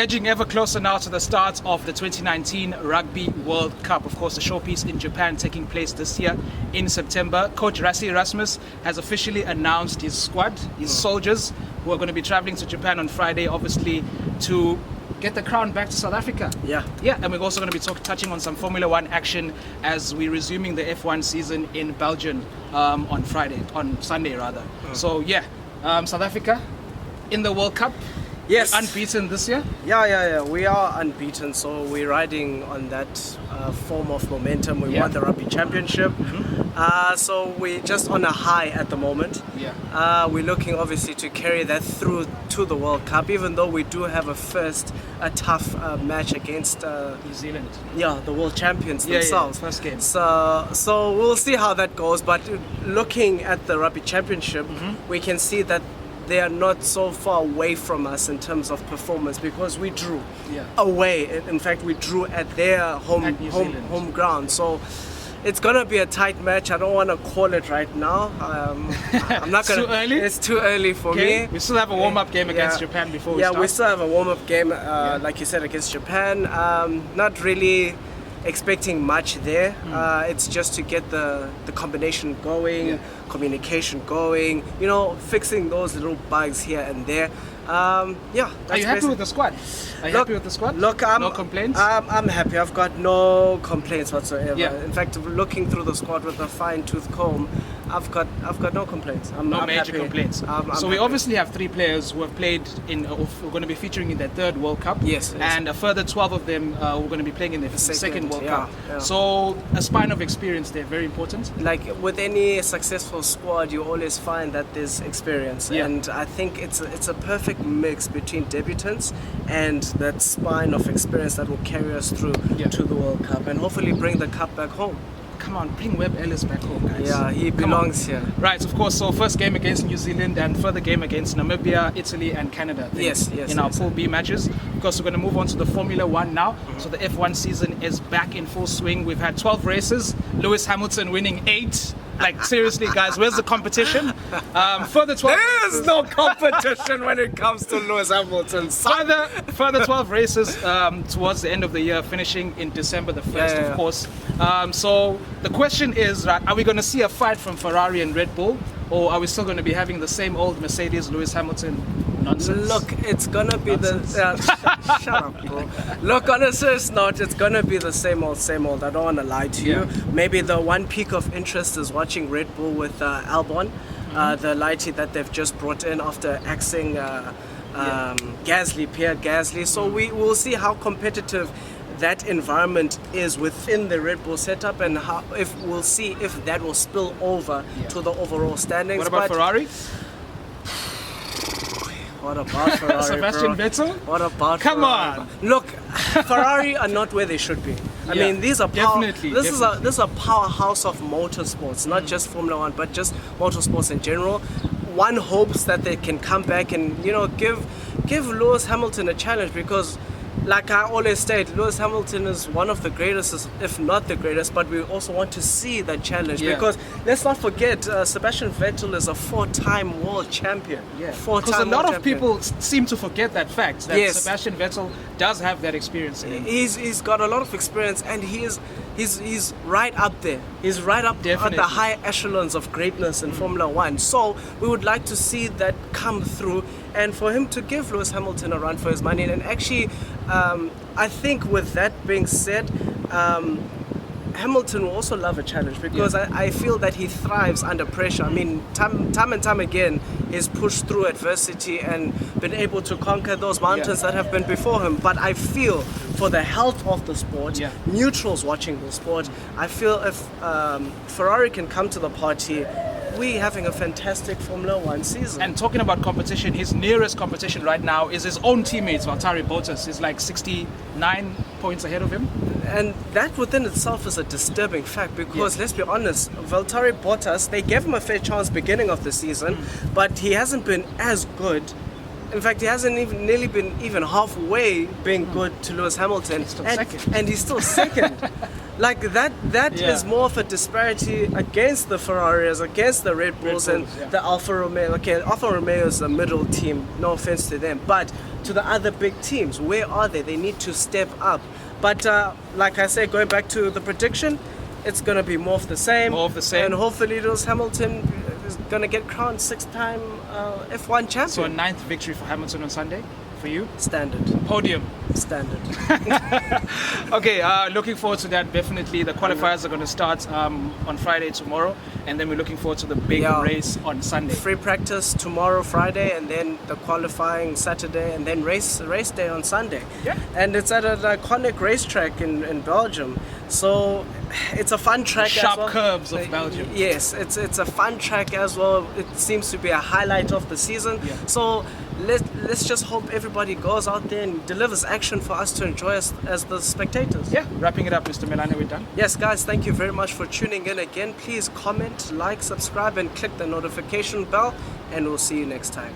edging ever closer now to the start of the 2019 Rugby World Cup. Of course, the showpiece in Japan taking place this year in September. Coach Rassie Erasmus has officially announced his squad, his soldiers, who are going to be traveling to Japan on Friday, obviously, to get the crown back to South Africa. Yeah, and we're also going to be touching on some Formula One action as we're resuming the F1 season in Belgium on Sunday rather. So South Africa in the World Cup. Yes. Unbeaten this year? Yeah. We are unbeaten, so we're riding on that form of momentum. We won the Rugby Championship. So we're just on a high at the moment. We're looking obviously to carry that through to the World Cup, even though we do have a tough match against New Zealand. The world champions themselves. First game. So we'll see how that goes. But looking at the Rugby Championship, we can see that they are not so far away from us in terms of performance because we drew away. In fact, we drew at their home ground. So it's gonna be a tight match. I don't want to call it right now. I'm not gonna. Too early? It's too early for me. We still have a warm-up game against Japan before we start. We still have a warm-up game, like you said, against Japan. Not really expecting much there. It's just to get the combination going, communication going, fixing those little bugs here and there. Are you happy with the squad? Look, no complaints? I'm happy. I've got no complaints whatsoever. In fact, looking through the squad with a fine-tooth comb, I've got no complaints. I'm major happy. complaints. So we obviously have 3 players who have played we're going to be featuring in their 3rd World Cup. Yes. And a further 12 of them who are going to be playing in their 2nd World Cup. So a spine of experience there, very important. Like with any successful squad, you always find that there's experience, and I think it's a perfect mix between debutants and that spine of experience that will carry us through to the World Cup and hopefully bring the cup back home. Come on, bring Webb Ellis back home, guys. Yeah, he belongs here. Right, of course. So first game against New Zealand and further game against Namibia, Italy and Canada. In our Pool B matches. Of course, we're going to move on to the Formula One now. So the F1 season is back in full swing. We've had 12 races. Lewis Hamilton winning 8. Like, seriously, guys, where's the competition? Further 12 There's no competition when it comes to Lewis Hamilton. Further 12 races towards the end of the year, finishing in December the 1st, of course. So the question is, are we going to see a fight from Ferrari and Red Bull? Or are we still going to be having the same old Mercedes Lewis Hamilton nonsense? Look, it's going to be shut up, bro. Look, on a serious note, it's going to be the same old. I don't want to lie to you. Maybe the one peak of interest is watching Red Bull with Albon, the lighty that they've just brought in after axing Pierre Gasly. So we will see how competitive that environment is within the Red Bull setup, and we'll see if that will spill over to the overall standings. What about Ferrari? What about Ferrari? Sebastian Vettel? What about Come Ferrari? on! Look, Ferrari are not where they should be. I mean, these are this is a powerhouse of motorsports, not just Formula One, but just motorsports in general. One hopes that they can come back and give Lewis Hamilton a challenge, because, like I always state, Lewis Hamilton is one of the greatest, if not the greatest, but we also want to see that challenge because let's not forget, Sebastian Vettel is a 4-time world champion. Because a lot of people seem to forget that fact, that Sebastian Vettel does have that experience in him. He's got a lot of experience, and he's right up there. He's right up at the high echelons of greatness in Formula One. So we would like to see that come through, and for him to give Lewis Hamilton a run for his money. And actually, I think with that being said, Hamilton will also love a challenge, because I feel that he thrives under pressure. I mean, time and time again, he's pushed through adversity and been able to conquer those mountains that have been before him. But I feel, for the health of the sport, neutrals watching the sport, I feel if Ferrari can come to the party, we're having a fantastic Formula One season. And talking about competition, his nearest competition right now is his own teammate, Valtteri Bottas. He's like 69 points ahead of him. And that within itself is a disturbing fact, because let's be honest, Valtteri Bottas, they gave him a fair chance beginning of the season, but he hasn't been as good. In fact, he hasn't nearly been even halfway being good to Lewis Hamilton. And he's still second. Like that is more of a disparity against the Ferraris, against the Red Bulls and the Alfa Romeo. Okay, Alfa Romeo is a middle team, no offense to them, but to the other big teams. Where are they? They need to step up. But like I said, going back to the prediction, it's going to be more of the same. More of the same. And hopefully Lewis Hamilton is going to get crowned 6-time F1 champion. So a 9th victory for Hamilton on Sunday for you? Standard. Podium. Standard. Okay, looking forward to that. Definitely. The qualifiers are going to start on Friday tomorrow, and then we're looking forward to the big race on Sunday. Free practice tomorrow, Friday, and then the qualifying Saturday, and then race day on Sunday. Yeah. And it's at an iconic racetrack in Belgium. So it's a fun track Sharp as well. curves of Belgium. Yes, it's a fun track as well. It seems to be a highlight of the season. Yeah. So let's just hope everybody goes out there and delivers action for us to enjoy as the spectators. Yeah, wrapping it up, Mr. Melane, we're done. Yes, guys, thank you very much for tuning in again. Please comment, like, subscribe, and click the notification bell, and we'll see you next time.